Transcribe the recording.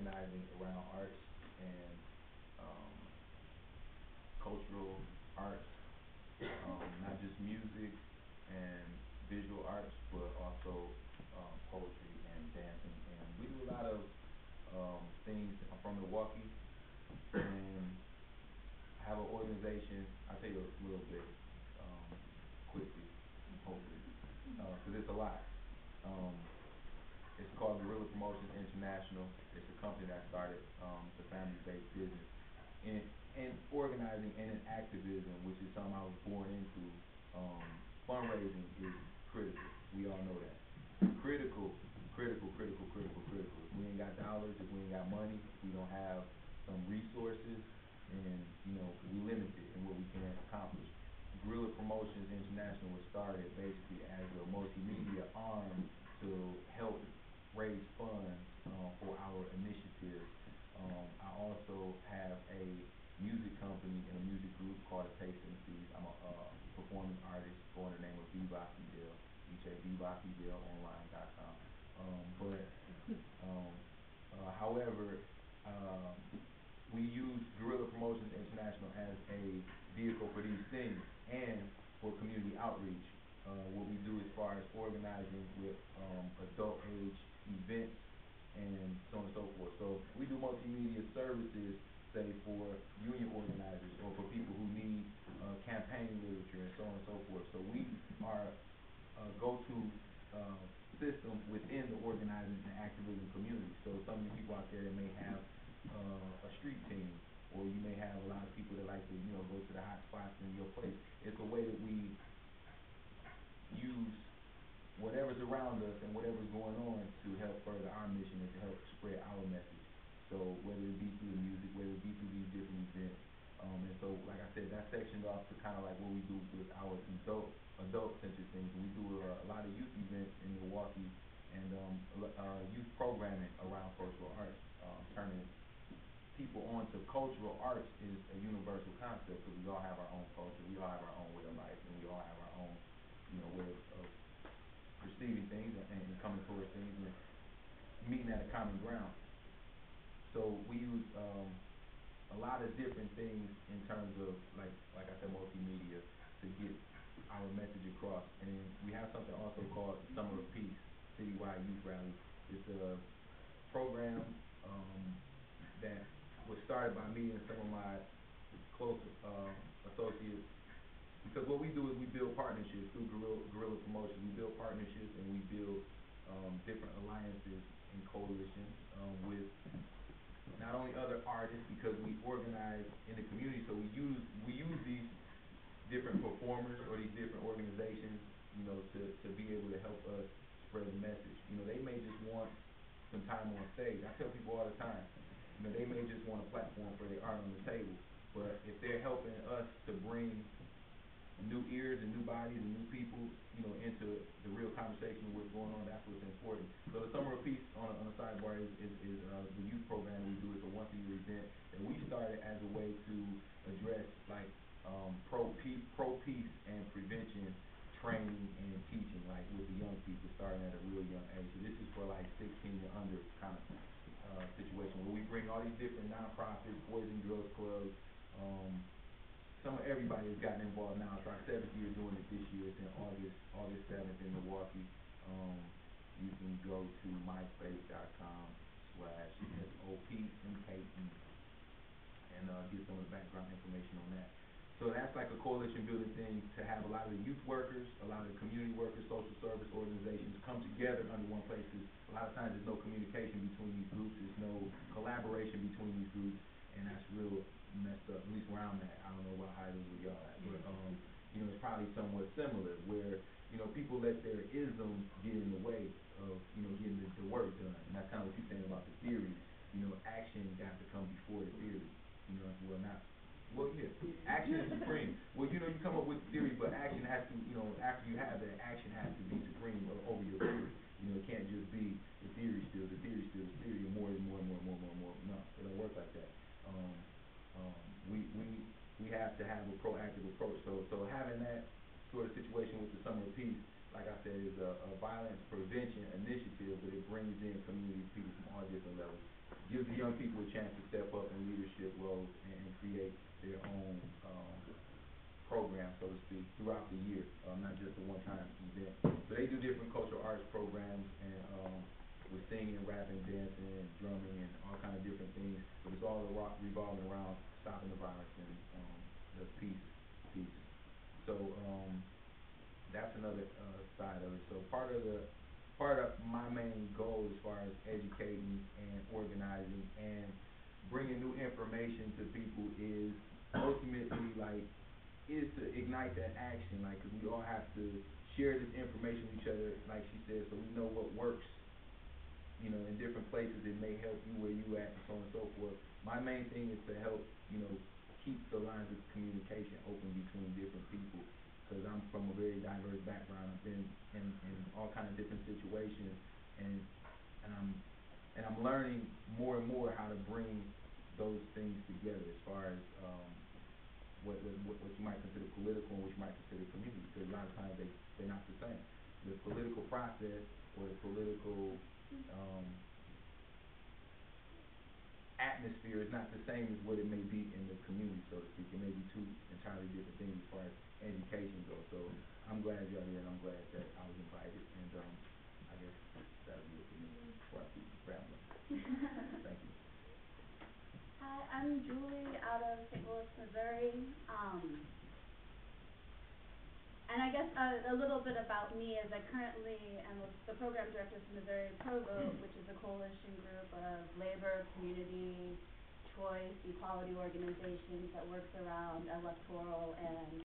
organizing around arts and um, cultural arts, not just music and visual arts, but also poetry and dancing. And we do a lot of things. I'm from Milwaukee, and I have an organization. I'll tell you a little bit quickly, hopefully, because it's a lot. Um, it's called Guerrilla Promotions International. It's a company that started. It's a family-based business in organizing and in activism, which is something I was born into. Fundraising is critical. We all know that. Critical, critical, critical, critical, critical. If we ain't got dollars, if we ain't got money, if we don't have some resources, and we limited in what we can accomplish. Guerrilla Promotions International was started basically as a multimedia arm to help raise funds for our initiative. I also have a music company and a music group called emcees. I'm a performing artist going the name of Viva Fidel, VivaFidelOnline.com. However, we use Guerrilla Promotions International as a vehicle for these things and for community outreach. What we do as far as organizing with adult age events and so on and so forth. So we do multimedia services, say for union organizers or for people who need campaign literature and so on and so forth. So we are a go-to system within the organizing and activism community. So some of the people out there that may have a street team, or you may have a lot of people that like to go to the hot spots in your place. It's a way that we use whatever's around us and whatever's going on to help further our mission and to help spread our message. So whether it be through the music, whether it be through these different events, and so like I said, that's sectioned off to kind of like what we do with our adult-centered things. We do a lot of youth events in Milwaukee and youth programming around cultural arts. Turning people on to cultural arts is a universal concept because we all have our own culture, we all have our own way of life, and we all have our own way of perceiving things and coming towards things and meeting at a common ground. So we use a lot of different things in terms of like I said, multimedia to get our message across. And then we have something also called Summer of Peace, Citywide Youth Rally. It's a program that was started by me and some of my close associates. Because what we do is we build partnerships through Guerrilla Promotion. We build partnerships and we build different alliances and coalitions with not only other artists, because we organize in the community. So we use these different performers or these different organizations, to be able to help us spread the message. They may just want some time on stage. I tell people all the time, they may just want a platform for their art on the table. But if they're helping us to bring new ears and new bodies and new people, into the real conversation of what's going on, that's what's important. So the Summer of Peace on the sidebar is the youth program we do. It's a once-a-year event that we started as a way to address like pro-peace and prevention training and teaching, like with the young people starting at a real young age. So this is for like 16 and under kind of situation where we bring all these different nonprofits, Boys and Girls Clubs. Everybody has gotten involved now. It's our 7th year doing it this year. It's in August 7th in Milwaukee. You can go to myspace.com/SOPMKE and get some of the background information on that. So that's like a coalition building thing to have a lot of the youth workers, a lot of the community workers, social service organizations come together under one place. Because a lot of times there's no communication between these groups. There's no collaboration between these groups. And that's real messed up, at least where I'm at. I don't know about how it is with y'all at, but it's probably somewhat similar where people let their isms get in the way of getting the work done. And that's kind of what you're saying about the theory. Action got to come before the theory. Action is supreme. Well, you come up with the theory, but action has to, after you have that, action has to be supreme over your theory. It can't just be the theory still, the theory still, the theory, and more and more and more and more and more and more. No, it don't work like that. We have to have a proactive approach. So having that sort of situation with the Summer of Peace, like I said, is a violence prevention initiative, but it brings in community people from all different levels. Gives the young people a chance to step up in leadership roles and create their own program, so to speak, throughout the year, not just a one-time event. So they do different cultural arts programs, and with singing, rapping, dancing, and drumming, and all kind of different things, but it's all revolving around stopping the violence and the peace. So that's another side of it. So part of my main goal as far as educating and organizing and bringing new information to people is ultimately is to ignite that action, because we all have to share this information with each other, like she said, so we know what works, in different places. It may help you where you at, and so on and so forth. My main thing is to help, keep the lines of communication open between different people, because I'm from a very diverse background. I've been in all kind of different situations, and I'm learning more and more how to bring those things together as far as what you might consider political and what you might consider community, because a lot of times they're not the same. The political process or the political atmosphere is not the same as what it may be in the community, so to speak. It may be two entirely different things as far as education goes. So I'm glad y'all here, and I'm glad that I was invited, and I guess that'll be it for me before I keep rambling. Thank you. Hi, I'm Julie out of St. Louis, Missouri. And I guess a little bit about me is I currently am the program director for Missouri Pro Vote, which is a coalition group of labor, community, choice, equality organizations that works around electoral and